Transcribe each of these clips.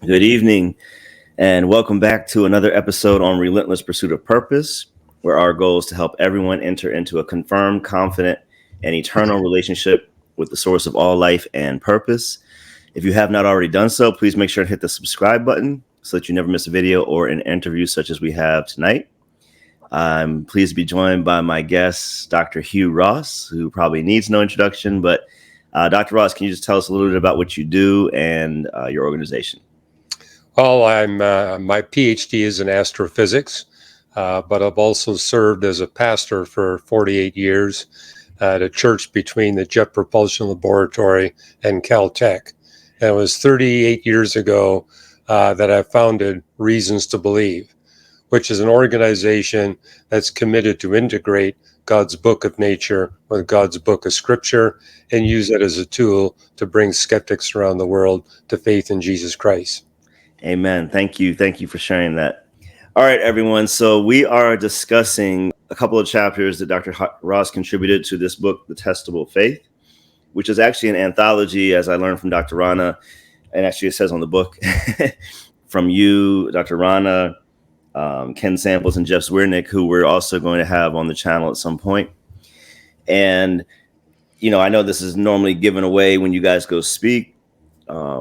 Good evening, and welcome back to another episode on Relentless Pursuit of Purpose, where our goal is to help everyone enter into a confirmed, confident, and eternal relationship with the source of all life and purpose. If you have not already done so, please make sure to hit the subscribe button so that you never miss a video or an interview such as we have tonight. I'm pleased to be joined by my guest, Dr. Hugh Ross, who probably needs no introduction, but Dr. Ross, can you just tell us a little bit about what you do and your organization? Well, my PhD is in astrophysics, but I've also served as a pastor for 48 years at a church between the Jet Propulsion Laboratory and Caltech. And it was 38 years ago that I founded Reasons to Believe, which is an organization that's committed to integrate God's book of nature with God's book of scripture and use it as a tool to bring skeptics around the world to faith in Jesus Christ. Amen. Thank you. Thank you for sharing that. All right, everyone. So we are discussing a couple of chapters that Dr. Ross contributed to this book, The Testable Faith, which is actually an anthology, as I learned from Dr. Rana. And actually, it says on the book from you, Dr. Rana, Ken Samples, and Jeff Zwirnick, who we're also going to have on the channel at some point. And, you know, I know this is normally given away when you guys go speak.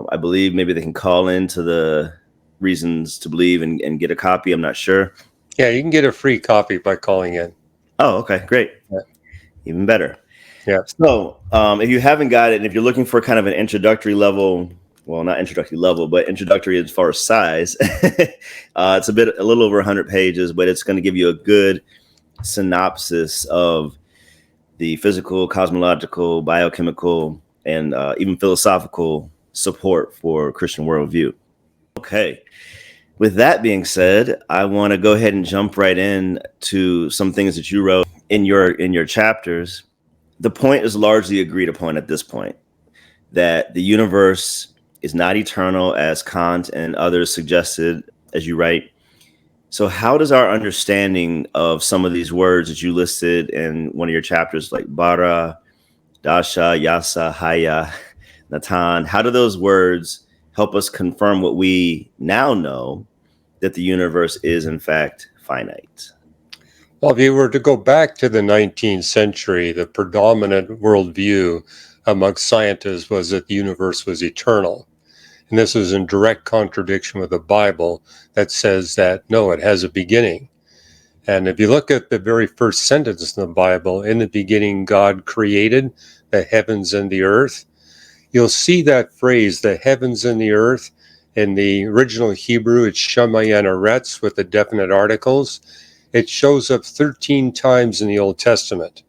I believe maybe they can call into the Reasons to Believe and get a copy. I'm not sure. Yeah, you can get a free copy by calling in. Oh, okay, great. Yeah. Even better. Yeah. So if you haven't got it, and if you're looking for kind of an introductory level, well, not introductory level, but introductory as far as size, it's a little over 100 pages, but it's going to give you a good synopsis of the physical, cosmological, biochemical, and even philosophical support for Christian worldview. Okay. With that being said, I want to go ahead and jump right in to some things that you wrote in your chapters. The point is largely agreed upon at this point, that the universe is not eternal, as Kant and others suggested, as you write. So how does our understanding of some of these words that you listed in one of your chapters, like bara, dasha, yasa, haya, natan, how do those words help us confirm what we now know, that the universe is in fact finite? Well, if you were to go back to the 19th century, the predominant worldview amongst scientists was that the universe was eternal. And this is in direct contradiction with the Bible that says that, no, it has a beginning. And if you look at the very first sentence in the Bible, in the beginning, God created the heavens and the earth, you'll see that phrase, the heavens and the earth. In the original Hebrew, it's Shamayim Eretz with the definite articles. It shows up 13 times in the Old Testament.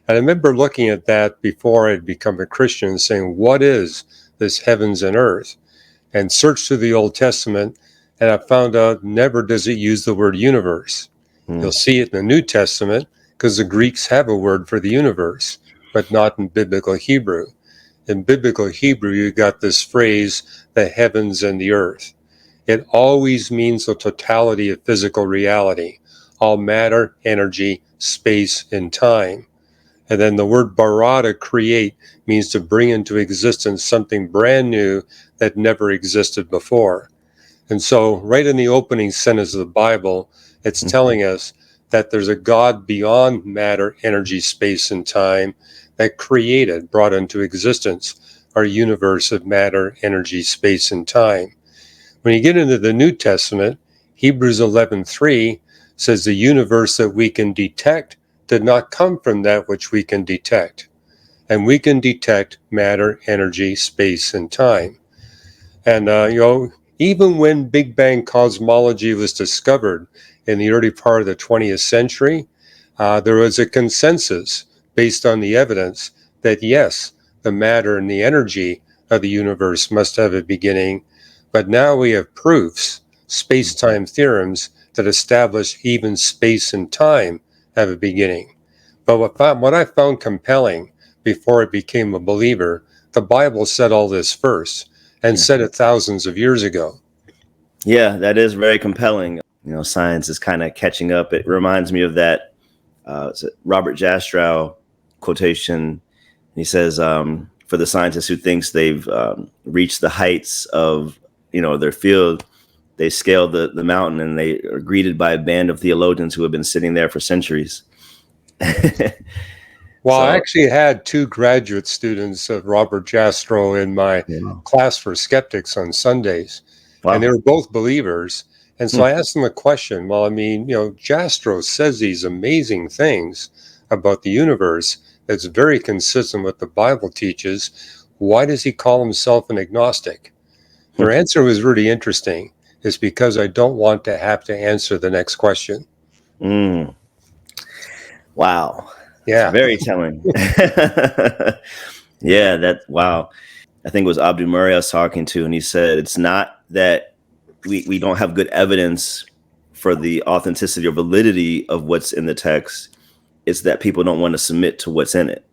And I remember looking at that before I'd become a Christian and saying, what is this heavens and earth? And searched through the Old Testament, and I found out never does it use the word universe. You'll see it in the New Testament because the Greeks have a word for the universe, but not in biblical Hebrew. In biblical Hebrew, you got this phrase, the heavens and the earth. It always means the totality of physical reality, all matter, energy, space, and time. And then the word bara, to create, means to bring into existence something brand new that never existed before. And so right in the opening sentence of the Bible, it's telling us that there's a God beyond matter, energy, space, and time that created, brought into existence our universe of matter, energy, space, and time. When you get into the New Testament, Hebrews 11:3 says the universe that we can detect did not come from that which we can detect. And we can detect matter, energy, space, and time. And, even when Big Bang cosmology was discovered in the early part of the 20th century, there was a consensus based on the evidence that, yes, the matter and the energy of the universe must have a beginning. But now we have proofs, space-time theorems, that establish even space and time have a beginning. But what I found compelling before I became a believer, the Bible said all this first and said it thousands of years ago. Yeah, that is very compelling. You know, science is kind of catching up. It reminds me of that Robert Jastrow quotation. He says, for the scientist who thinks they've reached the heights of, their field, they scale the mountain and they are greeted by a band of theologians who have been sitting there for centuries. Well, I So, actually had two graduate students of Robert Jastrow in my wow. class for skeptics on Sundays, and they Wow. were both believers. And so Hmm. I asked them a question. Well, I mean, Jastrow says these amazing things about the universe that's very consistent with the Bible teaches. Why does he call himself an agnostic? Their answer was really interesting. It's because I don't want to have to answer the next question. Mm. Wow. Yeah. Very telling. Yeah, wow. I think it was Abdu Murray I was talking to, and he said it's not that we don't have good evidence for the authenticity or validity of what's in the text. It's that people don't want to submit to what's in it.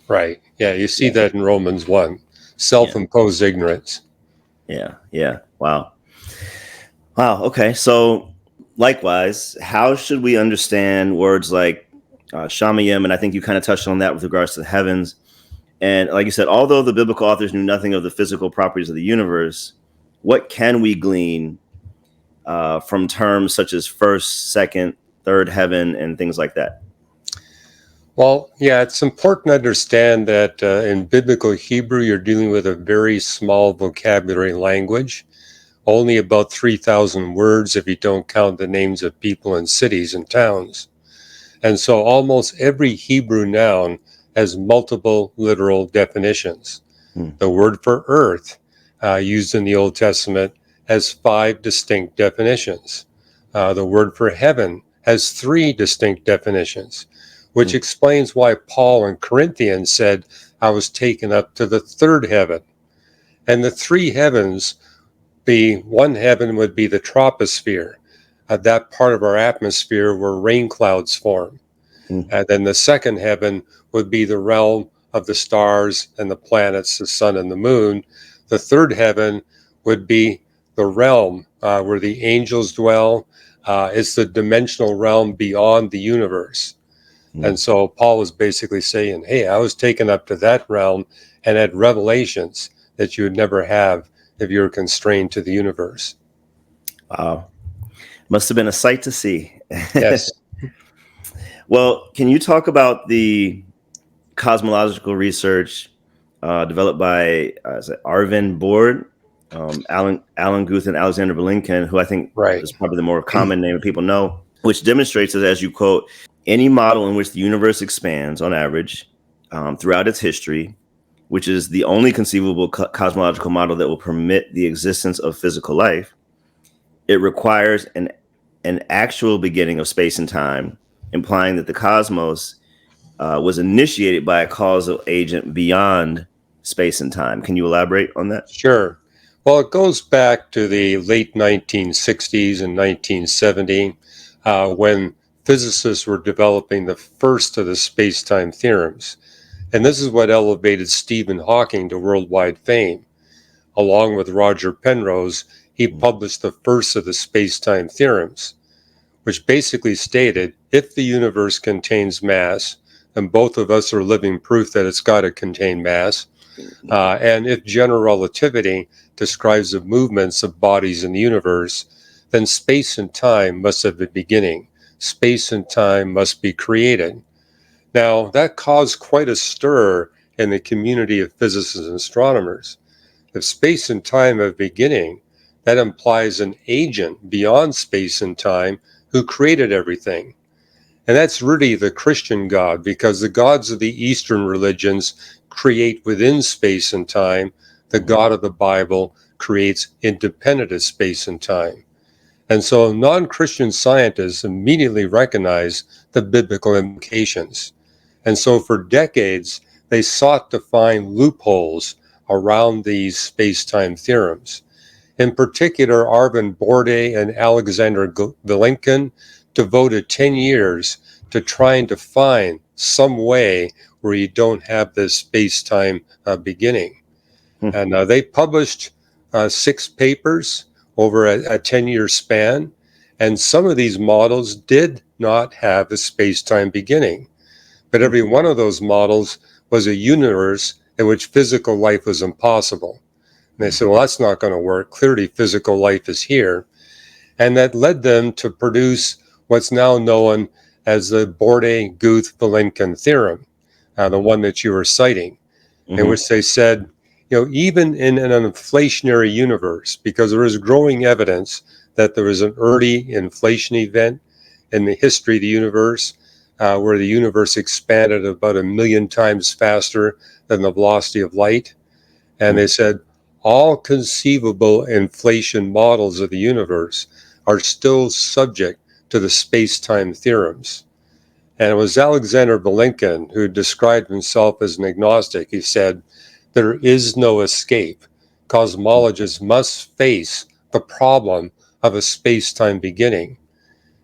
Right. Yeah, you see Yeah. that in Romans 1. Self-imposed ignorance. Yeah. Yeah. Wow. Wow. Okay. So, likewise, how should we understand words like Shamayim? And I think you kind of touched on that with regards to the heavens. And like you said, although the biblical authors knew nothing of the physical properties of the universe, what can we glean from terms such as first, second, third heaven, and things like that? Well, yeah, it's important to understand that in biblical Hebrew, you're dealing with a very small vocabulary language, only about 3,000 words if you don't count the names of people and cities and towns. And so almost every Hebrew noun has multiple literal definitions. Hmm. The word for earth, used in the Old Testament, has 5 distinct definitions. The word for heaven has 3 distinct definitions, which explains why Paul in Corinthians said, I was taken up to the 3rd heaven. And the 3 heavens, one heaven would be the troposphere, that part of our atmosphere where rain clouds form. Hmm. And then the 2nd heaven would be the realm of the stars and the planets, the sun and the moon. The 3rd heaven would be the realm where the angels dwell. It's the dimensional realm beyond the universe. Hmm. And so Paul is basically saying, hey, I was taken up to that realm and had revelations that you would never have if you were constrained to the universe. Wow. Must have been a sight to see. Yes. Well, can you talk about the cosmological research developed by Arvin Board, Alan Guth, and Alexander Belinkin, who I think Right. is probably the more common name that people know, which demonstrates that, as you quote, any model in which the universe expands on average throughout its history, which is the only conceivable cosmological model that will permit the existence of physical life, it requires an actual beginning of space and time, implying that the cosmos was initiated by a causal agent beyond space and time. Can you elaborate on that? Sure. Well, it goes back to the late 1960s and 1970 when physicists were developing the first of the space-time theorems. And this is what elevated Stephen Hawking to worldwide fame. Along with Roger Penrose, he published the first of the space-time theorems, which basically stated if the universe contains mass, and both of us are living proof that it's got to contain mass, and if general relativity describes the movements of bodies in the universe, then space and time must have a beginning. Space and time must be created. Now, that caused quite a stir in the community of physicists and astronomers. If space and time have a beginning, that implies an agent beyond space and time who created everything. And that's really the Christian God, because the gods of the Eastern religions create within space and time. The God of the Bible creates independent of space and time. And so non-Christian scientists immediately recognize the biblical implications. And so for decades, they sought to find loopholes around these space-time theorems. In particular, Arvin Bourdet and Alexander Belinkin devoted 10 years to trying to find some way where you don't have this space-time beginning. And they published 6 papers over a 10-year span. And some of these models did not have a space-time beginning. But every one of those models was a universe in which physical life was impossible. And they said, well, that's not going to work. Clearly, physical life is here. And that led them to produce what's now known as the Borde-Guth-Vilenkin theorem, the one that you were citing, in which they said, even in an inflationary universe, because there is growing evidence that there was an early inflation event in the history of the universe, where the universe expanded about 1 million times faster than the velocity of light. And they said, all conceivable inflation models of the universe are still subject to the space-time theorems. And it was Alexander Vilenkin who described himself as an agnostic. He said, there is no escape. Cosmologists must face the problem of a space-time beginning.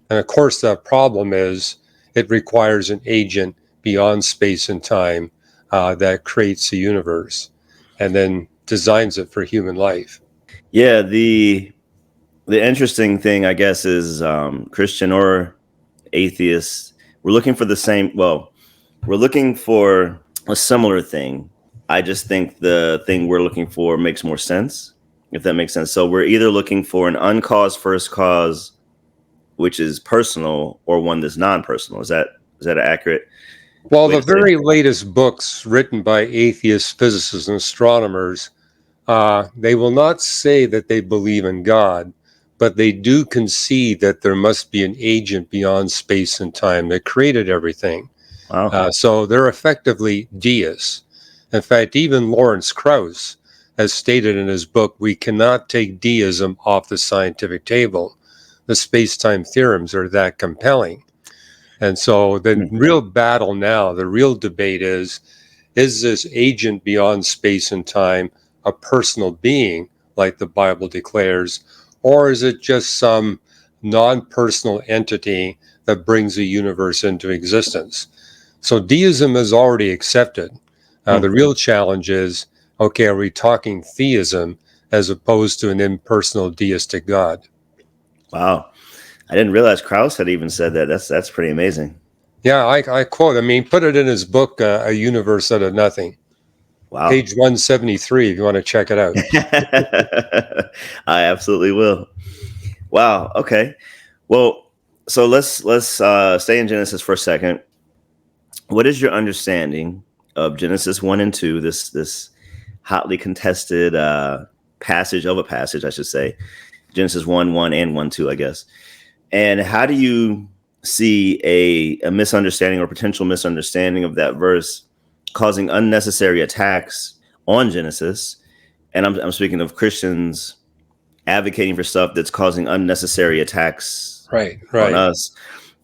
And of course, that problem is it requires an agent beyond space and time that creates the universe and then designs it for human life. Yeah, the interesting thing, I guess, is Christian or atheist, we're looking for the same. Well, we're looking for a similar thing. I just think the thing we're looking for makes more sense, if that makes sense. So we're either looking for an uncaused first cause, which is personal, or one that's non-personal. Is that accurate? Well, the very latest books written by atheist physicists and astronomers, they will not say that they believe in God, but they do concede that there must be an agent beyond space and time that created everything. Wow. So they're effectively deists. In fact, even Lawrence Krauss has stated in his book, we cannot take deism off the scientific table. The space-time theorems are that compelling. And so the real battle now, the real debate is this agent beyond space and time a personal being, like the Bible declares, or is it just some non-personal entity that brings the universe into existence? So deism is already accepted. The real challenge is, okay, are we talking theism as opposed to an impersonal deistic God? Wow. I didn't realize Krauss had even said that. That's pretty amazing. Yeah, I quote, put it in his book, A Universe Out of Nothing. Wow. Page 173, if you want to check it out. I absolutely will. Wow. Okay. Well, so let's stay in Genesis for a second. What is your understanding of Genesis 1 and 2, this hotly contested passage, I should say, Genesis 1:1 and 1:2, I guess. And how do you see a misunderstanding or potential misunderstanding of that verse causing unnecessary attacks on Genesis? And I'm speaking of Christians advocating for stuff that's causing unnecessary attacks on us.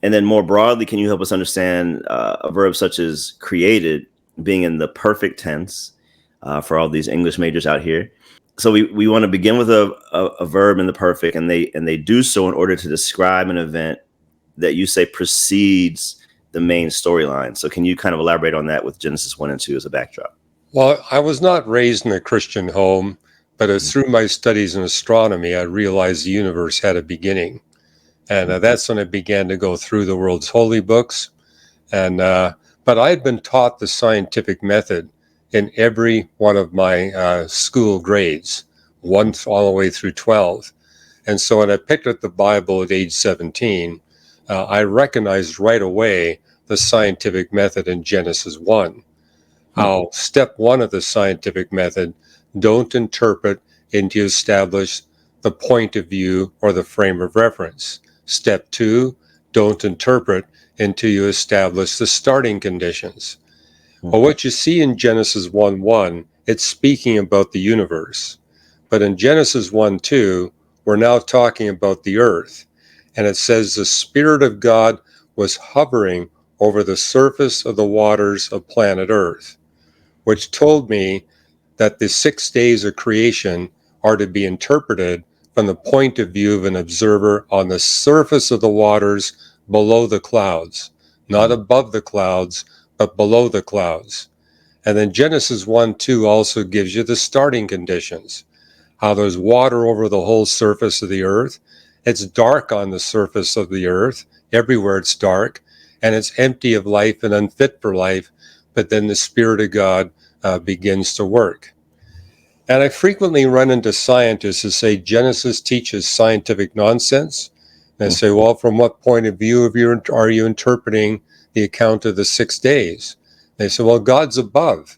And then more broadly, can you help us understand a verb such as created being in the perfect tense for all these English majors out here? So we want to begin with a verb in the perfect, and they do so in order to describe an event that you say precedes the main storyline. So can you kind of elaborate on that with Genesis 1 and 2 as a backdrop? Well, I was not raised in a Christian home, but it's through my studies in astronomy, I realized the universe had a beginning. And that's when I began to go through the world's holy books. And but I had been taught the scientific method in every one of my school grades, 1 all the way through 12. And so when I picked up the Bible at age 17, I recognized right away the scientific method in Genesis 1. How step 1 of the scientific method, don't interpret until you establish the point of view or the frame of reference. Step 2, don't interpret until you establish the starting conditions. Well, what you see in Genesis 1:1, it's speaking about the universe. But in Genesis 1:2, we're now talking about the earth. And it says the Spirit of God was hovering over the surface of the waters of planet Earth, which told me that the 6 days of creation are to be interpreted from the point of view of an observer on the surface of the waters below the clouds, not above the clouds, but below the clouds. And then Genesis 1:2 also gives you the starting conditions, how there's water over the whole surface of the earth. It's dark on the surface of the earth. Everywhere it's dark, and it's empty of life and unfit for life. But then the Spirit of God begins to work. And I frequently run into scientists who say Genesis teaches scientific nonsense. And I say, well, from what point of view are you interpreting the account of the 6 days? They say, well, God's above.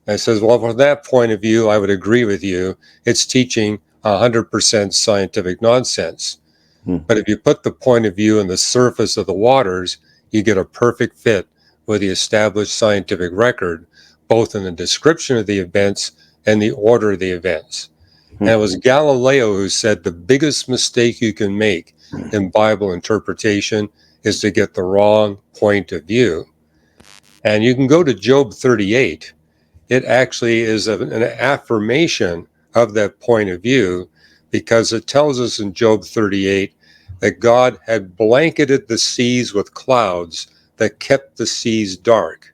And I says, well, from that point of view, I would agree with you. It's teaching 100% scientific nonsense. But if you put the point of view on the surface of the waters, you get a perfect fit with the established scientific record, both in the description of the events and the order of the events. And it was Galileo who said the biggest mistake you can make in Bible interpretation is to get the wrong point of view. And you can go to Job 38. It actually is an affirmation of that point of view, because it tells us in Job 38 that God had blanketed the seas with clouds that kept the seas dark.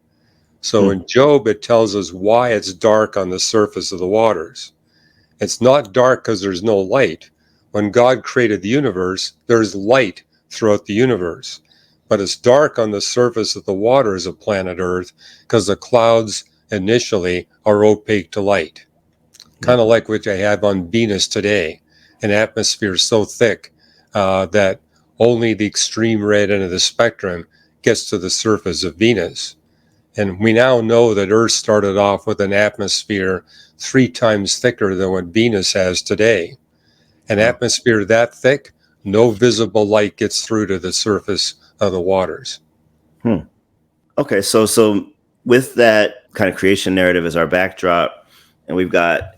So in Job, it tells us why it's dark on the surface of the waters. It's not dark because there's no light. When God created the universe, there's light throughout the universe. But it's dark on the surface of the waters of planet Earth because the clouds initially are opaque to light. Kind of like what I have on Venus today, an atmosphere so thick that only the extreme red end of the spectrum gets to the surface of Venus. And we now know that Earth started off with an atmosphere 3 times thicker than what Venus has today. An atmosphere that thick, no visible light gets through to the surface of the waters. Okay, so with that kind of creation narrative as our backdrop, and we've got,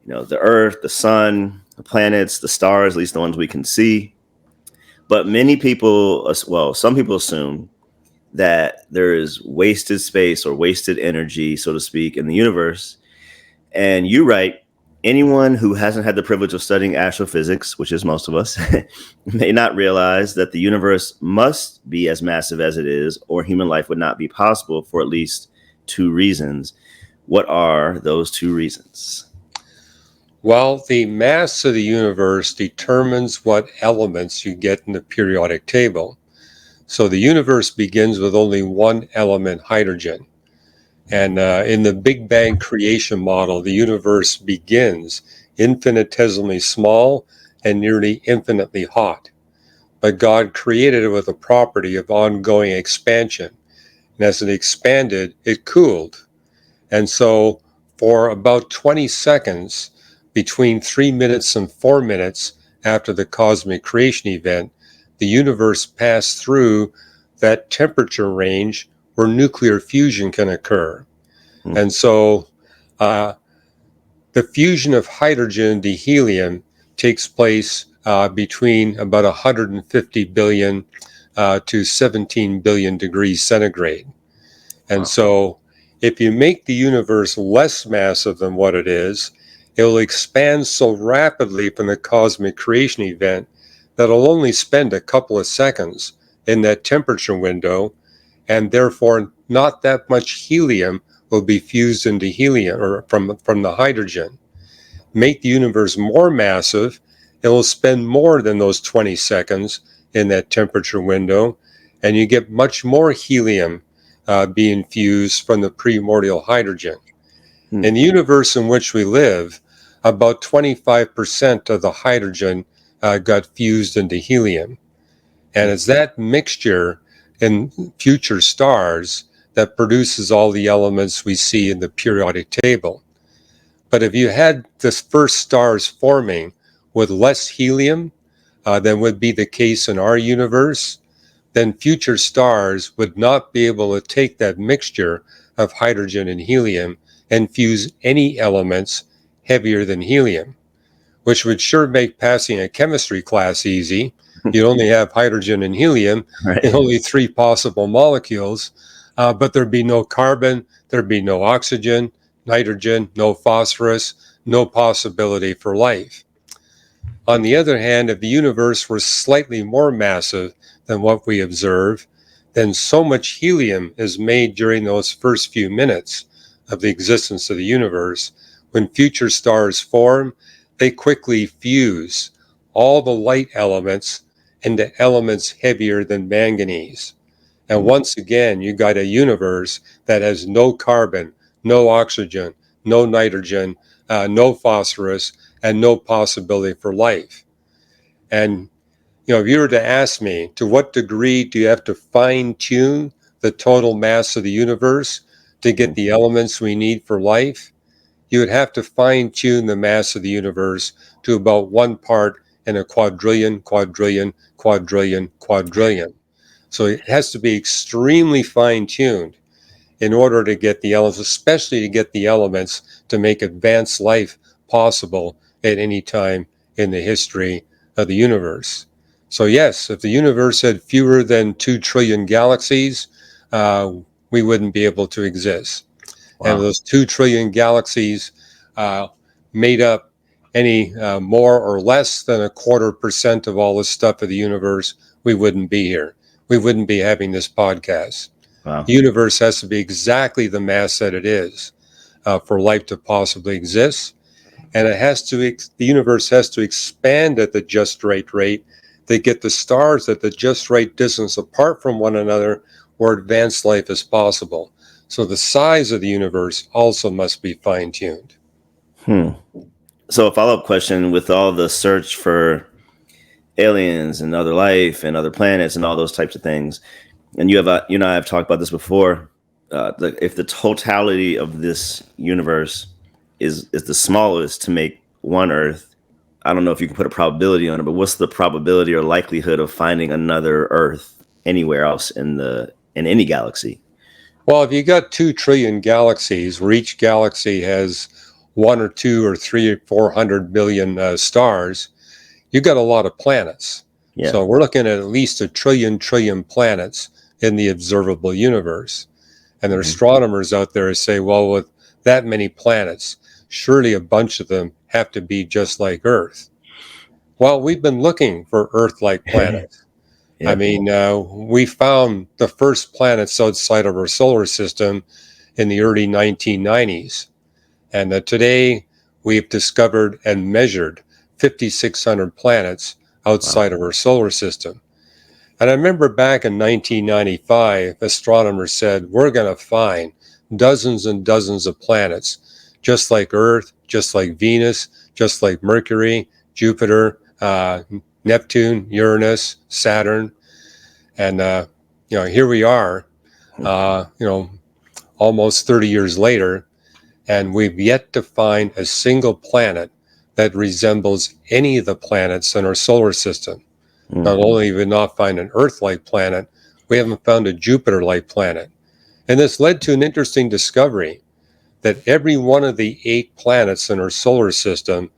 the Earth, the sun, the planets, the stars, at least the ones we can see. But many people, some people assume that there is wasted space or wasted energy, so to speak, in the universe. And you write, anyone who hasn't had the privilege of studying astrophysics, which is most of us, may not realize that the universe must be as massive as it is, or human life would not be possible for at least 2 reasons. What are those 2 reasons? Well, the mass of the universe determines what elements you get in the periodic table. So the universe begins with only one element, hydrogen. And in the Big Bang creation model, the universe begins infinitesimally small and nearly infinitely hot. But God created it with a property of ongoing expansion. And as it expanded, it cooled. And so for about 20 seconds, between 3 minutes and 4 minutes after the cosmic creation event, the universe passed through that temperature range where nuclear fusion can occur. And so the fusion of hydrogen to helium takes place between about 150 billion to 17 billion degrees centigrade. And so if you make the universe less massive than what it is, it will expand so rapidly from the cosmic creation event that it'll only spend a couple of seconds in that temperature window, and therefore not that much helium will be fused into helium or from the hydrogen. Make the universe more massive, it will spend more than those 20 seconds in that temperature window, and you get much more helium being fused from the primordial hydrogen. In the universe in which we live, about 25% of the hydrogen got fused into helium. And it's that mixture in future stars that produces all the elements we see in the periodic table. But if you had the first stars forming with less helium than would be the case in our universe, then future stars would not be able to take that mixture of hydrogen and helium and fuse any elements heavier than helium, which would sure make passing a chemistry class easy. You'd only have hydrogen and helium, Right. and only 3 possible molecules, but there'd be no carbon, there'd be no oxygen, nitrogen, no phosphorus, no possibility for life. On the other hand, if the universe were slightly more massive than what we observe, then so much helium is made during those first few minutes of the existence of the universe. When future stars form, they quickly fuse all the light elements into elements heavier than manganese. And once again, you got a universe that has no carbon, no oxygen, no nitrogen, no phosphorus, and no possibility for life. And if you were to ask me, to what degree do you have to fine-tune the total mass of the universe to get the elements we need for life? You would have to fine-tune the mass of the universe to about 1 part in a quadrillion, quadrillion, quadrillion, quadrillion. So it has to be extremely fine-tuned in order to get the elements, especially to get the elements to make advanced life possible at any time in the history of the universe. So yes, if the universe had fewer than 2 trillion galaxies, we wouldn't be able to exist. Wow. And those 2 trillion galaxies made up any more or less than 0.25% of all the stuff of the universe, we wouldn't be here. We wouldn't be having this podcast. Wow. The universe has to be exactly the mass that it is for life to possibly exist. And the universe has to expand at the just right rate to get the stars at the just right distance apart from one another where advanced life is possible. So the size of the universe also must be fine-tuned. So a follow-up question: with all the search for aliens and other life and other planets and all those types of things, and you and I have talked about this before, if the totality of this universe is the smallest to make one Earth, I don't know if you can put a probability on it, but what's the probability or likelihood of finding another Earth anywhere else in any galaxy? Well, if you got 2 trillion galaxies, where each galaxy has 1 or 2 or 3 or 400 billion stars, you got a lot of planets. Yeah. So we're looking at least a trillion planets in the observable universe. And there are astronomers out there who say, well, with that many planets, surely a bunch of them have to be just like Earth. Well, we've been looking for Earth-like planets. Yeah. I mean, we found the first planets outside of our solar system in the early 1990s. And today we've discovered and measured 5,600 planets outside of our solar system. And I remember back in 1995, astronomers said, we're going to find dozens and dozens of planets, just like Earth, just like Venus, just like Mercury, Jupiter, Neptune, Uranus, Saturn. And, here we are, almost 30 years later, and we've yet to find a single planet that resembles any of the planets in our solar system. Not only have we not found an Earth-like planet, we haven't found a Jupiter-like planet. And this led to an interesting discovery that every one of the 8 planets in our solar system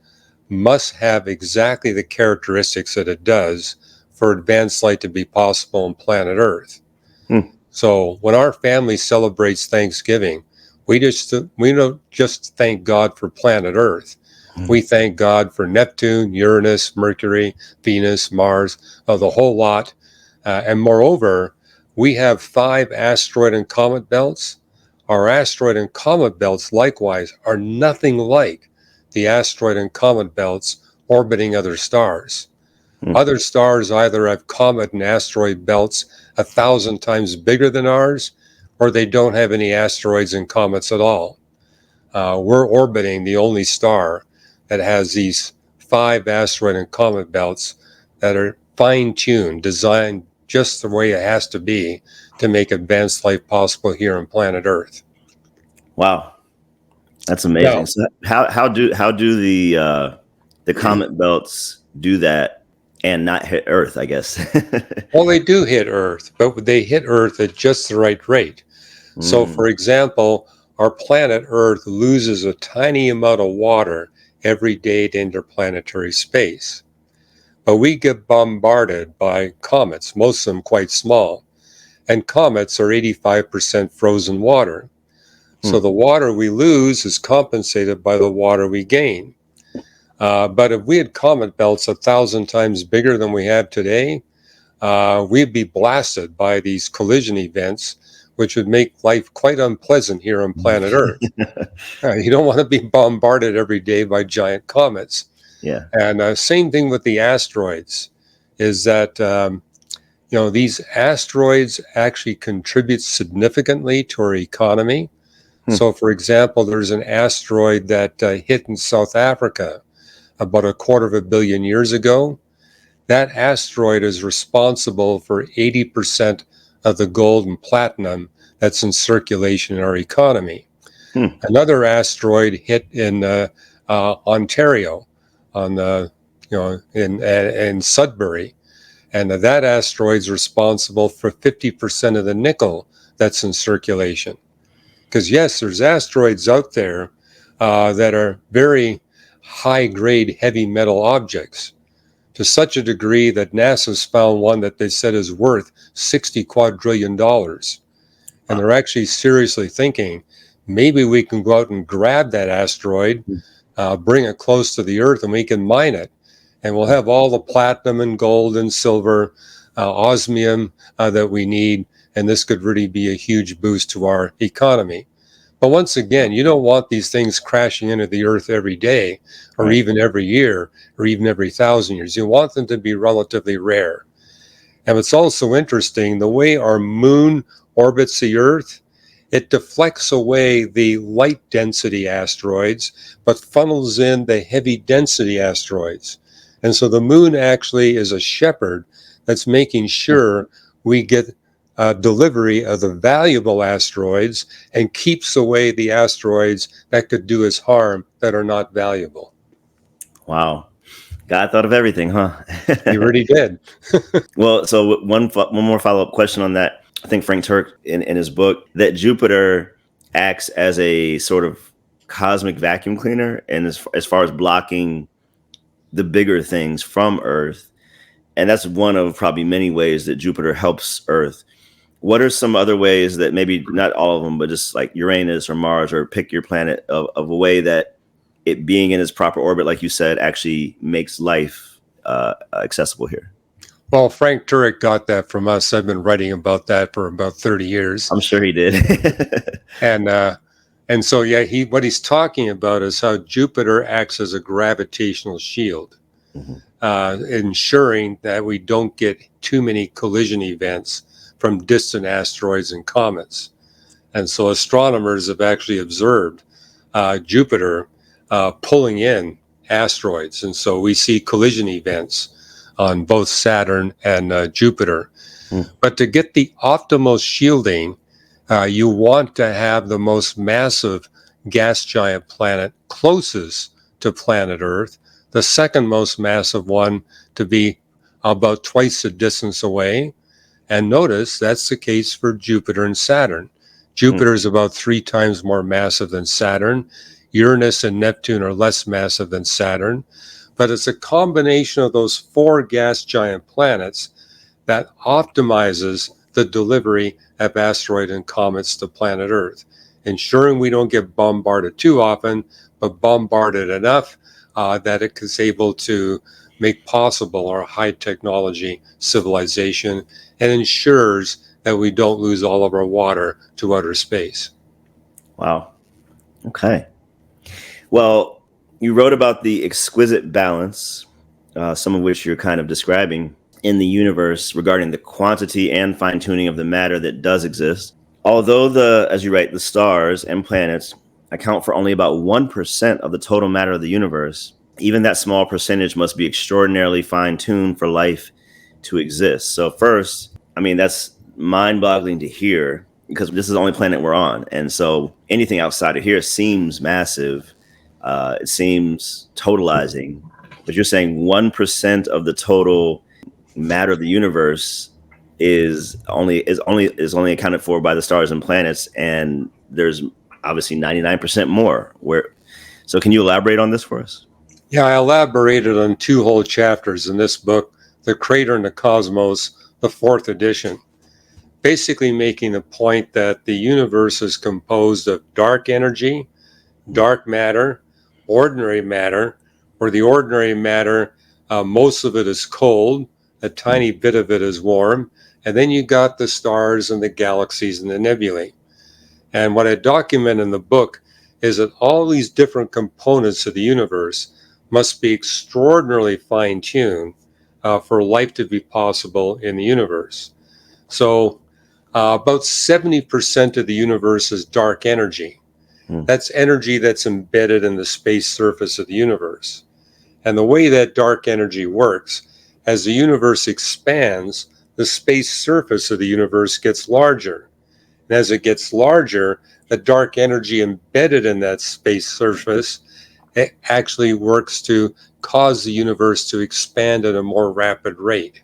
must have exactly the characteristics that it does for advanced life to be possible on planet Earth. So when our family celebrates Thanksgiving, we don't just thank God for planet Earth. We thank God for Neptune, Uranus, Mercury, Venus, Mars, the whole lot. And moreover, we have 5 asteroid and comet belts. Our asteroid and comet belts, likewise, are nothing like the asteroid and comet belts orbiting other stars. Other stars either have comet and asteroid belts 1,000 times bigger than ours, or they don't have any asteroids and comets at all. We're orbiting the only star that has these 5 asteroid and comet belts that are fine-tuned, designed just the way it has to be to make advanced life possible here on planet Earth. Wow, that's amazing. So how do the comet belts do that and not hit Earth, I guess? Well, they do hit Earth, but they hit Earth at just the right rate. So, for example, our planet Earth loses a tiny amount of water every day to interplanetary space. But we get bombarded by comets, most of them quite small. And comets are 85% frozen water. So the water we lose is compensated by the water we gain. But if we had comet belts 1,000 times bigger than we have today, we'd be blasted by these collision events, which would make life quite unpleasant here on planet Earth. You don't want to be bombarded every day by giant comets. Yeah. And same thing with the asteroids, is that these asteroids actually contribute significantly to our economy. So, for example, there's an asteroid that hit in South Africa about 250 million years ago. That asteroid is responsible for 80% of the gold and platinum that's in circulation in our economy. Another asteroid hit in Ontario, on the in Sudbury, and that asteroid is responsible for 50% of the nickel that's in circulation. Because yes, there's asteroids out there that are very high-grade heavy metal objects, to such a degree that NASA's found one that they said is worth $60 quadrillion. And they're actually seriously thinking, maybe we can go out and grab that asteroid, bring it close to the Earth, and we can mine it. And we'll have all the platinum and gold and silver, osmium that we need. And this could really be a huge boost to our economy. But once again, you don't want these things crashing into the Earth every day, or even every year, or even every 1,000 years. You want them to be relatively rare. And it's also interesting, the way our moon orbits the Earth, it deflects away the light density asteroids, but funnels in the heavy density asteroids. And so the moon actually is a shepherd that's making sure we get delivery of the valuable asteroids and keeps away the asteroids that could do us harm that are not valuable. Wow. God thought of everything, huh? He really did. Well, so one more follow-up question on that. I think Frank Turk in his book, that Jupiter acts as a sort of cosmic vacuum cleaner, and as far as blocking the bigger things from Earth. And that's one of probably many ways that Jupiter helps Earth. What are some other ways that, maybe not all of them, but just like Uranus or Mars, or pick your planet, of a way that it being in its proper orbit, like you said, actually makes life accessible here? Well, Frank Turek got that from us. I've been writing about that for about 30 years. I'm sure he did. And so, yeah, what he's talking about is how Jupiter acts as a gravitational shield, ensuring that we don't get too many collision events from distant asteroids and comets. And so astronomers have actually observed Jupiter pulling in asteroids. And so we see collision events on both Saturn and Jupiter. But to get the optimal shielding, you want to have the most massive gas giant planet closest to planet Earth, the second most massive one to be about twice the distance away. And notice that's the case for Jupiter and Saturn. Jupiter is about 3 times more massive than Saturn. Uranus and Neptune are less massive than Saturn. But it's a combination of those 4 gas giant planets that optimizes the delivery of asteroids and comets to planet Earth, ensuring we don't get bombarded too often, but bombarded enough that it is able to make possible our high technology civilization, and ensures that we don't lose all of our water to outer space. Wow. Okay. Well, you wrote about the exquisite balance, some of which you're kind of describing in the universe regarding the quantity and fine-tuning of the matter that does exist. Although as you write, the stars and planets account for only about 1% of the total matter of the universe, even that small percentage must be extraordinarily fine-tuned for life to exist. So first, I mean, that's mind-boggling to hear, because this is the only planet we're on. And so anything outside of here seems massive. It seems totalizing. But you're saying 1% of the total matter of the universe is only accounted for by the stars and planets, and there's obviously 99% more. So can you elaborate on this for us? Yeah, I elaborated on 2 whole chapters in this book, The Crater and the Cosmos, the 4th edition, basically making the point that the universe is composed of dark energy, dark matter, ordinary matter, where the ordinary matter, most of it is cold, a tiny bit of it is warm, and then you got the stars and the galaxies and the nebulae. And what I document in the book is that all these different components of the universe must be extraordinarily fine-tuned for life to be possible in the universe. So about 70% of the universe is dark energy. That's energy that's embedded in the space surface of the universe. And the way that dark energy works, as the universe expands, the space surface of the universe gets larger. And as it gets larger, the dark energy embedded in that space surface, it actually works to cause the universe to expand at a more rapid rate.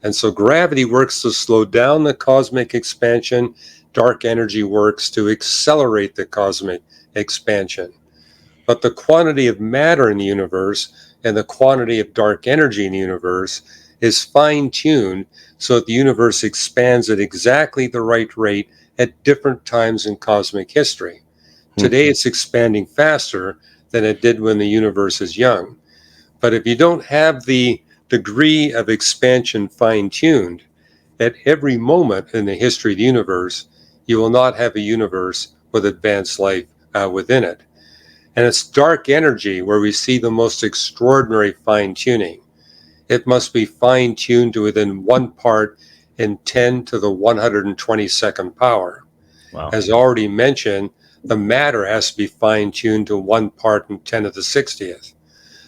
And so gravity works to slow down the cosmic expansion. Dark energy works to accelerate the cosmic expansion. But the quantity of matter in the universe and the quantity of dark energy in the universe is fine-tuned so that the universe expands at exactly the right rate at different times in cosmic history. Today it's expanding faster than it did when the universe is young. But if you don't have the degree of expansion fine-tuned, at every moment in the history of the universe, you will not have a universe with advanced life within it. And it's dark energy where we see the most extraordinary fine-tuning. It must be fine-tuned to within 1 part in 10 to the 122nd power. Wow. As already mentioned, the matter has to be fine-tuned to 1 part in 10 to the 60th.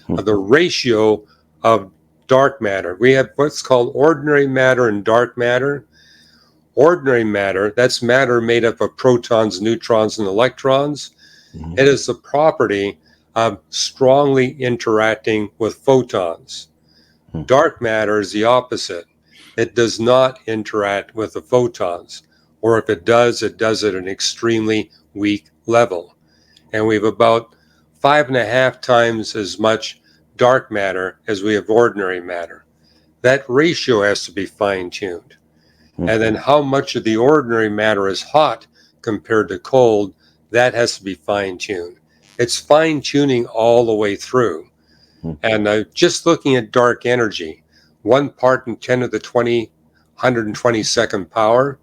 The ratio of dark matter, we have what's called ordinary matter and dark matter. Ordinary matter, that's matter made up of protons, neutrons, and electrons. It is the property of strongly interacting with photons. Dark matter is the opposite. It does not interact with the photons, or if it does at an extremely weak level. And we have about 5.5 times as much dark matter as we have ordinary matter. That ratio has to be fine-tuned. And then how much of the ordinary matter is hot compared to cold, that has to be fine-tuned. It's fine-tuning all the way through. And just looking at dark energy, 1 part in 10 to the 122nd power,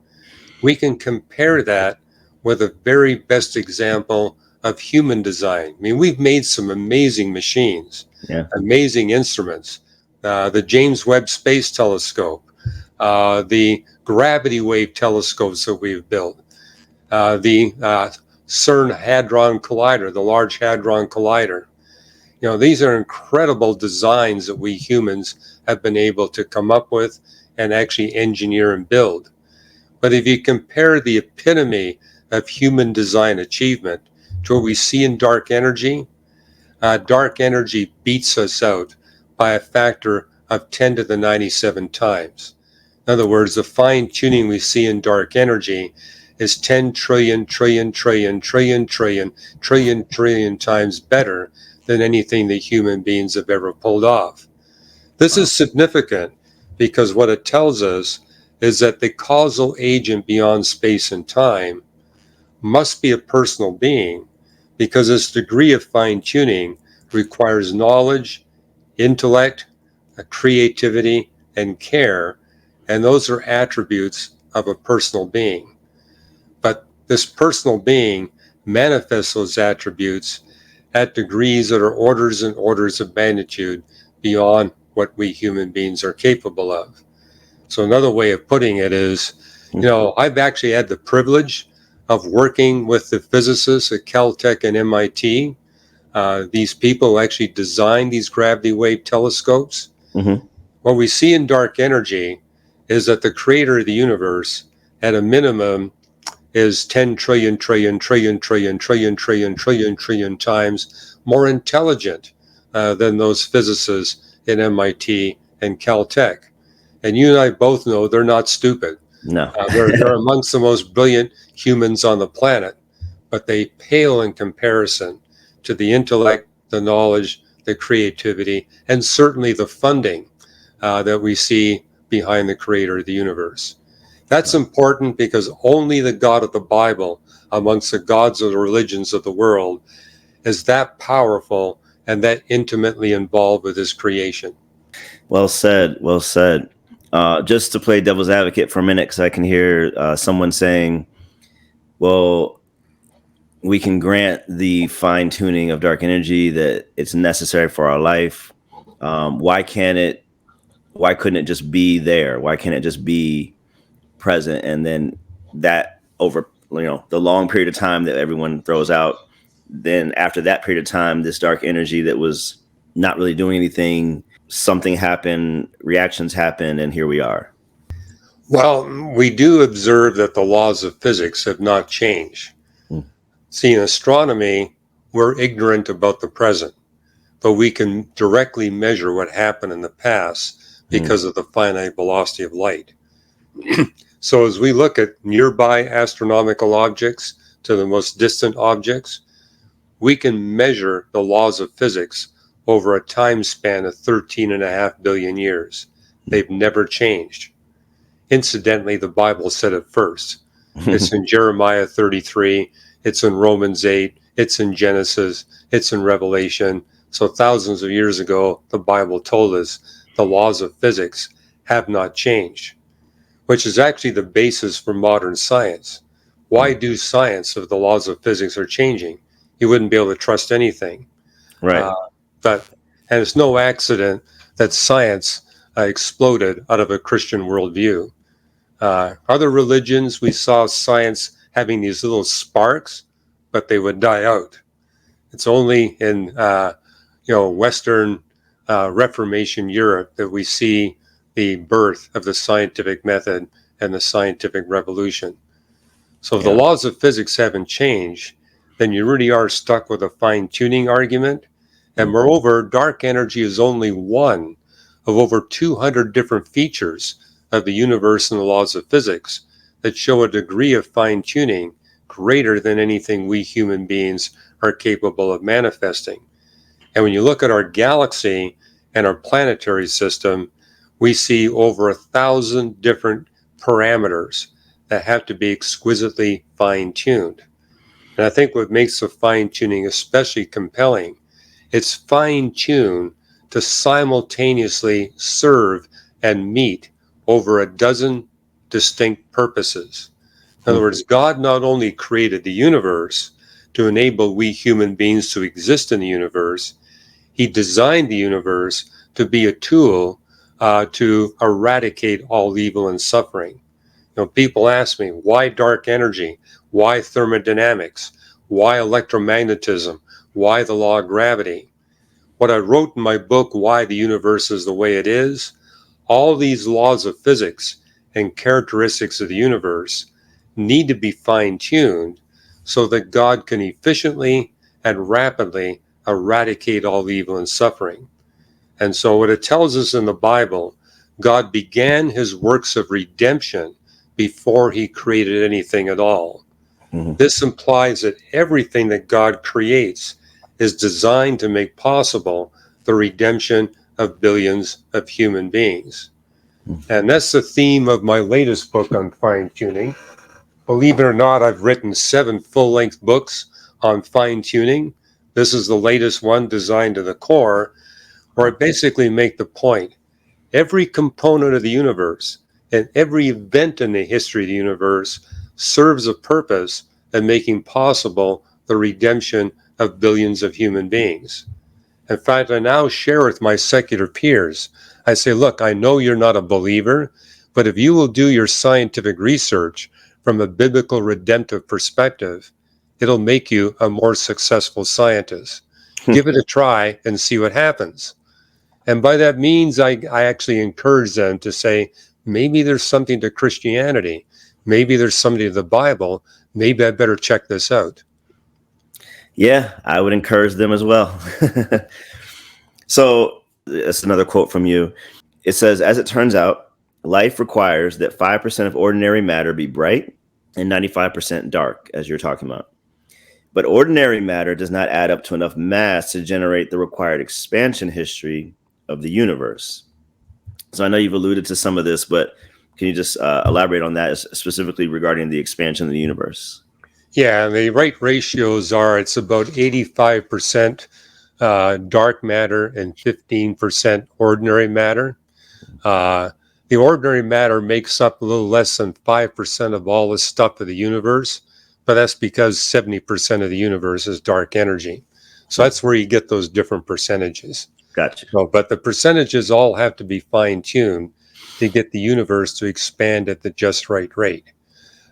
we can compare that with a very best example of human design. I mean, we've made some amazing machines, amazing instruments. The James Webb Space Telescope, the gravity wave telescopes that we've built, the CERN Hadron Collider, the Large Hadron Collider. You know, these are incredible designs that we humans have been able to come up with and actually engineer and build. But if you compare the epitome of human design achievement to what we see in dark energy beats us out by a factor of 10 to the 97 times. In other words, the fine-tuning we see in dark energy is 10 trillion times better than anything that human beings have ever pulled off. This is significant because what it tells us is that the causal agent beyond space and time must be a personal being, because its degree of fine-tuning requires knowledge, intellect, creativity, and care, and those are attributes of a personal being. But this personal being manifests those attributes at degrees that are orders and orders of magnitude beyond what we human beings are capable of. So another way of putting it is, you know, I've actually had the privilege of working with the physicists at Caltech and MIT. These people actually designed these gravity wave telescopes. What we see in dark energy is that the creator of the universe, at a minimum, is 10 trillion times more intelligent than those physicists in MIT and Caltech. And you and I both know they're not stupid. No. They're amongst the most brilliant humans on the planet, but they pale in comparison to the intellect, the knowledge, the creativity, and certainly the funding that we see behind the creator of the universe. That's important because only the God of the Bible, amongst the gods of the religions of the world, is that powerful and that intimately involved with his creation. Well said. Well said. Just to play devil's advocate for a minute, because I can hear someone saying, well, we can grant the fine tuning of dark energy that it's necessary for our life. Why couldn't it just be there? Why can't it just be present? And then that the long period of time that everyone throws out. Then after that period of time, this dark energy that was not really doing anything, something happened, reactions happened, and here we are. Well, we do observe that the laws of physics have not changed. See, in astronomy, we're ignorant about the present, but we can directly measure what happened in the past because of the finite velocity of light. So as we look at nearby astronomical objects to the most distant objects, we can measure the laws of physics over a time span of 13.5 billion years. They've never changed. Incidentally, the Bible said it first. It's in Jeremiah 33, it's in Romans 8, it's in Genesis, it's in Revelation. So thousands of years ago, the Bible told us the laws of physics have not changed, which is actually the basis for modern science. Why do science if the laws of physics are changing? You wouldn't be able to trust anything. Right. And it's no accident that science exploded out of a Christian worldview. Other religions, we saw science having these little sparks, but they would die out. It's only in Western Reformation Europe that we see the birth of the scientific method and the scientific revolution. So if the laws of physics haven't changed, then you really are stuck with a fine-tuning argument. And moreover, dark energy is only one of over 200 different features of the universe and the laws of physics that show a degree of fine-tuning greater than anything we human beings are capable of manifesting. And when you look at our galaxy and our planetary system, we see over 1,000 different parameters that have to be exquisitely fine-tuned. And I think what makes the fine-tuning especially compelling, it's fine-tuned to simultaneously serve and meet over a dozen distinct purposes. In other words, God not only created the universe to enable we human beings to exist in the universe, he designed the universe to be a tool to eradicate all evil and suffering. People ask me, why dark energy? Why thermodynamics? Why electromagnetism? Why the law of gravity? What I wrote in my book, Why the Universe is the Way It Is, all these laws of physics and characteristics of the universe need to be fine-tuned so that God can efficiently and rapidly eradicate all evil and suffering. And so what it tells us in the Bible, God began his works of redemption before he created anything at all. This implies that everything that God creates is designed to make possible the redemption of billions of human beings. And that's the theme of my latest book on fine-tuning. Believe it or not, I've written 7 full-length books on fine-tuning. This is the latest one, Designed to the Core, where I basically make the point. Every component of the universe and every event in the history of the universe serves a purpose in making possible the redemption of billions of human beings. In fact, I now share with my secular peers. I say, look, I know you're not a believer, but if you will do your scientific research from a biblical redemptive perspective, it'll make you a more successful scientist. Give it a try and see what happens. And by that means, I actually encourage them to say, maybe there's something to Christianity. Maybe there's something to the Bible. Maybe I better check this out. Yeah, I would encourage them as well. So that's another quote from you. It says, as it turns out, life requires that 5% of ordinary matter be bright and 95% dark, as you're talking about. But ordinary matter does not add up to enough mass to generate the required expansion history of the universe. So I know you've alluded to some of this, but can you just elaborate on that, specifically regarding the expansion of the universe? Yeah, the right ratios are it's about 85% dark matter and 15% ordinary matter. The ordinary matter makes up a little less than 5% of all the stuff of the universe, but that's because 70% of the universe is dark energy. So that's where you get those different percentages. Gotcha. So, but the percentages all have to be fine-tuned to get the universe to expand at the just right rate.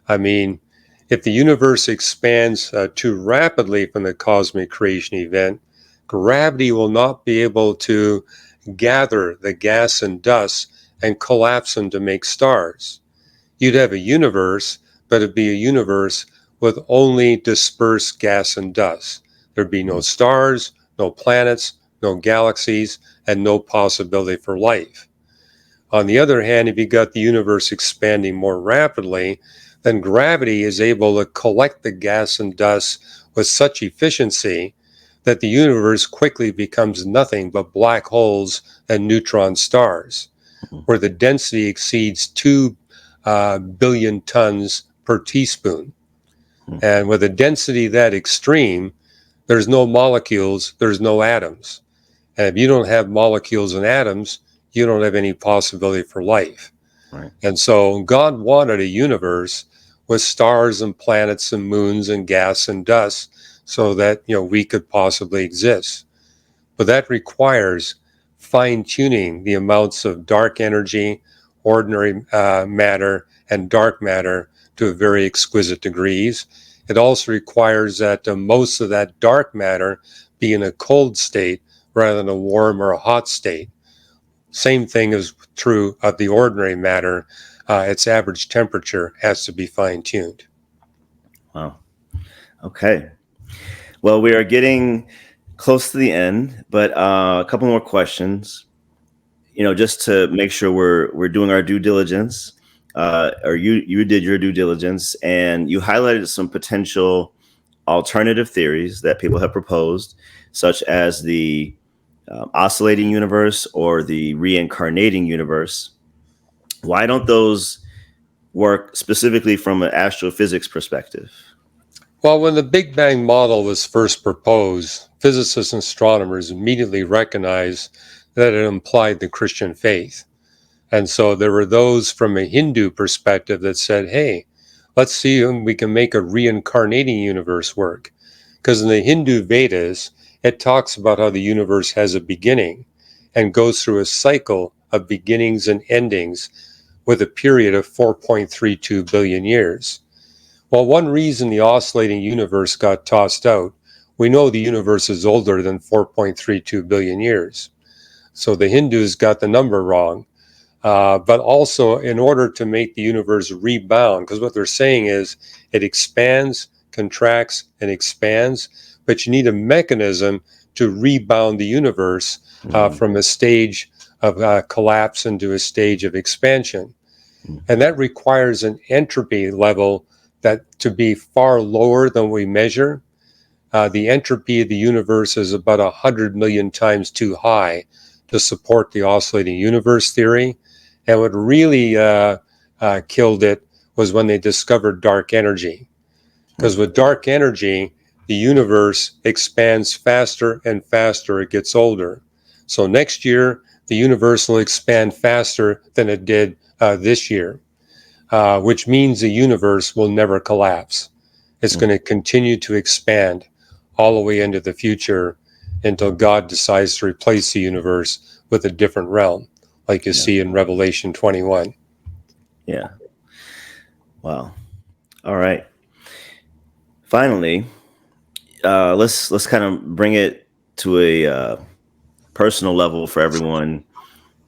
I mean, If the universe expands too rapidly from the cosmic creation event, gravity will not be able to gather the gas and dust and collapse them to make stars. You'd have a universe, but it'd be a universe with only dispersed gas and dust. There'd be no stars, no planets, no galaxies, and no possibility for life. On the other hand, if you got the universe expanding more rapidly, then gravity is able to collect the gas and dust with such efficiency that the universe quickly becomes nothing but black holes and neutron stars, where the density exceeds 2 billion tons per teaspoon. And with a density that extreme, there's no molecules, there's no atoms. And if you don't have molecules and atoms, you don't have any possibility for life. Right. And so God wanted a universe with stars and planets and moons and gas and dust so that, we could possibly exist. But that requires fine-tuning the amounts of dark energy, ordinary matter, and dark matter to very exquisite degrees. It also requires that most of that dark matter be in a cold state rather than a warm or a hot state. Same thing is true of the ordinary matter. Its average temperature has to be fine-tuned. Wow. Okay. Well, we are getting close to the end, but a couple more questions. Just to make sure we're doing our due diligence, or you did your due diligence, and you highlighted some potential alternative theories that people have proposed, such as the oscillating universe or the reincarnating universe. Why don't those work specifically from an astrophysics perspective? Well, when the Big Bang model was first proposed, physicists and astronomers immediately recognized that it implied the Christian faith. And so there were those from a Hindu perspective that said, hey, let's see if we can make a reincarnating universe work. Because in the Hindu Vedas, it talks about how the universe has a beginning and goes through a cycle of beginnings and endings with a period of 4.32 billion years. Well, one reason the oscillating universe got tossed out, we know the universe is older than 4.32 billion years. So the Hindus got the number wrong. But also in order to make the universe rebound, because what they're saying is it expands, contracts, and expands, but you need a mechanism to rebound the universe from a stage of collapse into a stage of expansion. And that requires an entropy level that to be far lower than we measure. The entropy of the universe is about 100 million times too high to support the oscillating universe theory. And what really killed it was when they discovered dark energy. Because with dark energy, the universe expands faster and faster it gets older. So next year, the universe will expand faster than it did this year, which means the universe will never collapse. It's going to continue to expand all the way into the future until God decides to replace the universe with a different realm, like you see in Revelation 21. Yeah. Wow. All right. Finally, let's kind of bring it to a personal level for everyone.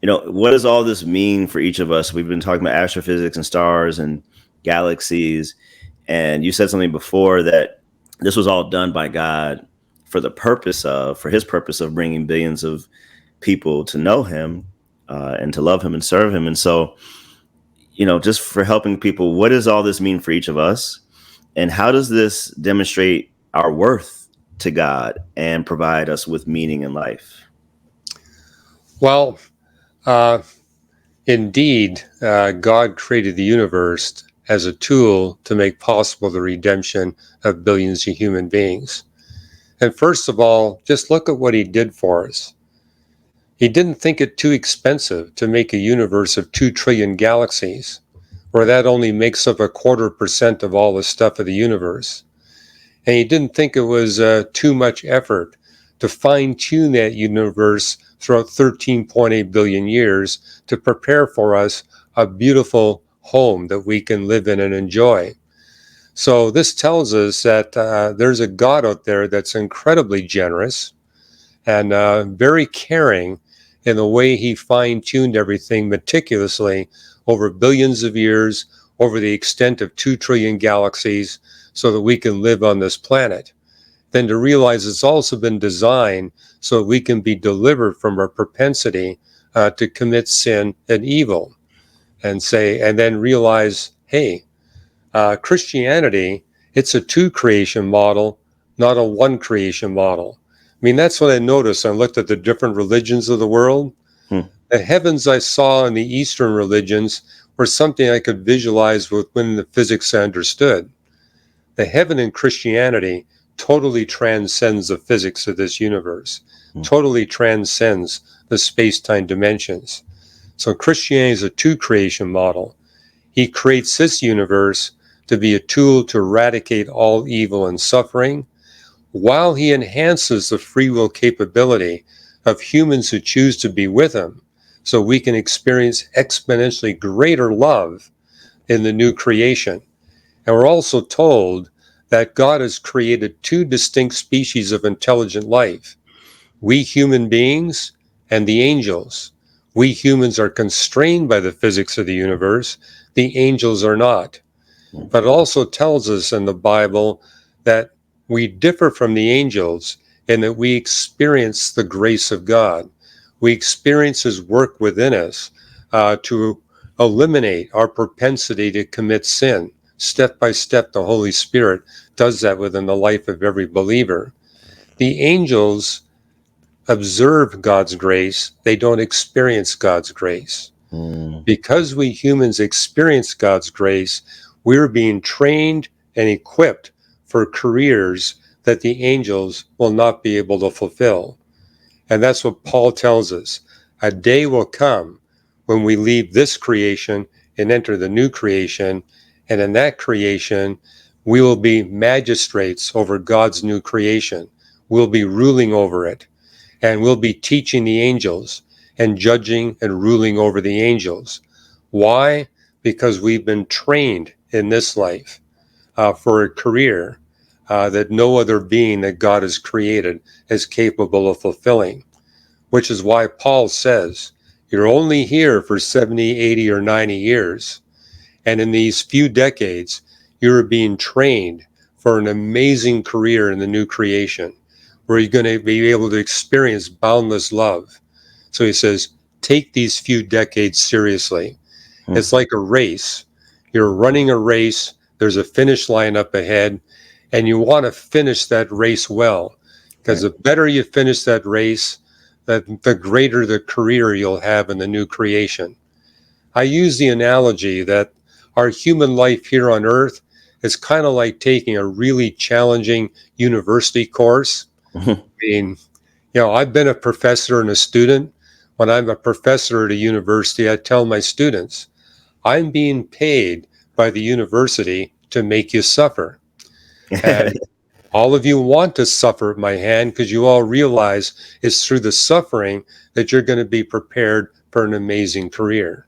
What does all this mean for each of us? We've been talking about astrophysics and stars and galaxies, and you said something before that this was all done by God for his purpose of bringing billions of people to know him and to love him and serve him. And so, just for helping people, what does all this mean for each of us? And how does this demonstrate our worth to God and provide us with meaning in life? Well, indeed, God created the universe as a tool to make possible the redemption of billions of human beings. And first of all, just look at what he did for us. He didn't think it too expensive to make a universe of 2 trillion galaxies, where that only makes up 0.25% of all the stuff of the universe. And he didn't think it was too much effort to fine-tune that universe throughout 13.8 billion years to prepare for us a beautiful home that we can live in and enjoy. So this tells us that there's a God out there that's incredibly generous and very caring in the way he fine-tuned everything meticulously over billions of years, over the extent of 2 trillion galaxies, so that we can live on this planet. Then to realize it's also been designed so that we can be delivered from our propensity to commit sin and evil. And then realize, hey, Christianity, it's a 2 creation model, not a 1 creation model. I mean, that's what I noticed. I looked at the different religions of the world. Hmm. The heavens I saw in the Eastern religions were something I could visualize within the physics I understood. The heaven in Christianity totally transcends the physics of this universe, totally transcends the space-time dimensions. So Christianity is a 2 creation model. He creates this universe to be a tool to eradicate all evil and suffering, while he enhances the free will capability of humans who choose to be with him, so we can experience exponentially greater love in the new creation. And we're also told that God has created 2 distinct species of intelligent life, we human beings and the angels. We humans are constrained by the physics of the universe. The angels are not. But it also tells us in the Bible that we differ from the angels in that we experience the grace of God. We experience his work within us to eliminate our propensity to commit sin. Step by step, the Holy Spirit does that within the life of every believer. The angels observe God's grace. They don't experience God's grace. Because we humans experience God's grace, we're being trained and equipped for careers that the angels will not be able to fulfill. And that's what Paul tells us. A day will come when we leave this creation and enter the new creation. And in that creation, we will be magistrates over God's new creation. We'll be ruling over it. And we'll be teaching the angels and judging and ruling over the angels. Why? Because we've been trained in this life for a career that no other being that God has created is capable of fulfilling, which is why Paul says, you're only here for 70, 80, or 90 years. And in these few decades, you're being trained for an amazing career in the new creation, where you're going to be able to experience boundless love. So he says, take these few decades seriously. It's like a race. You're running a race. There's a finish line up ahead, and you want to finish that race well, because the better you finish that race, the greater the career you'll have in the new creation. I use the analogy that our human life here on Earth is kind of like taking a really challenging university course. I mean, I've been a professor and a student. When I'm a professor at a university, I tell my students, I'm being paid by the university to make you suffer. And all of you want to suffer at my hand because you all realize it's through the suffering that you're going to be prepared for an amazing career.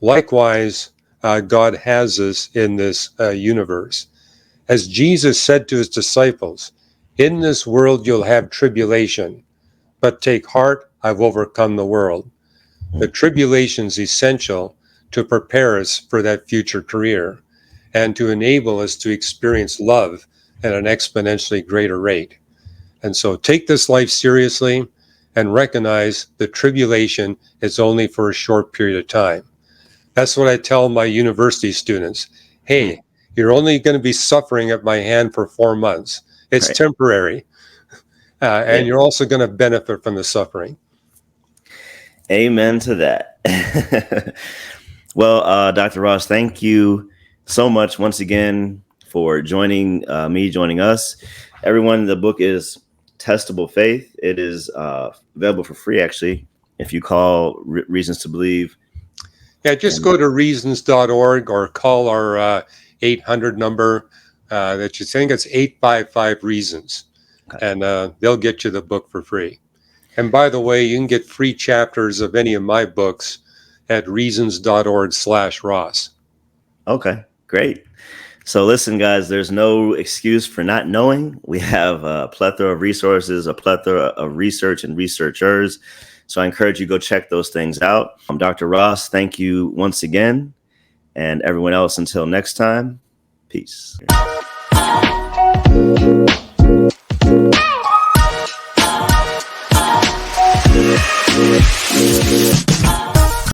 Likewise, God has us in this universe. As Jesus said to his disciples, in this world you'll have tribulation, but take heart, I've overcome the world. The tribulation is essential to prepare us for that future career and to enable us to experience love at an exponentially greater rate. And so take this life seriously and recognize the tribulation is only for a short period of time. That's what I tell my university students. Hey, you're only going to be suffering at my hand for 4 months. It's temporary. And you're also going to benefit from the suffering. Amen to that. Well, Dr. Ross, thank you so much once again for joining us. Everyone, the book is Testable Faith. It is available for free, actually, if you call Reasons to Believe. Yeah, just go to reasons.org or call our 800 number that you think it's 855 Reasons. And they'll get you the book for free. And by the way, you can get free chapters of any of my books at reasons.org/Ross. Okay, great. So listen, guys, there's no excuse for not knowing. We have a plethora of resources, a plethora of research and researchers. So I encourage you to go check those things out. Dr. Ross, thank you once again. And everyone else, until next time, peace.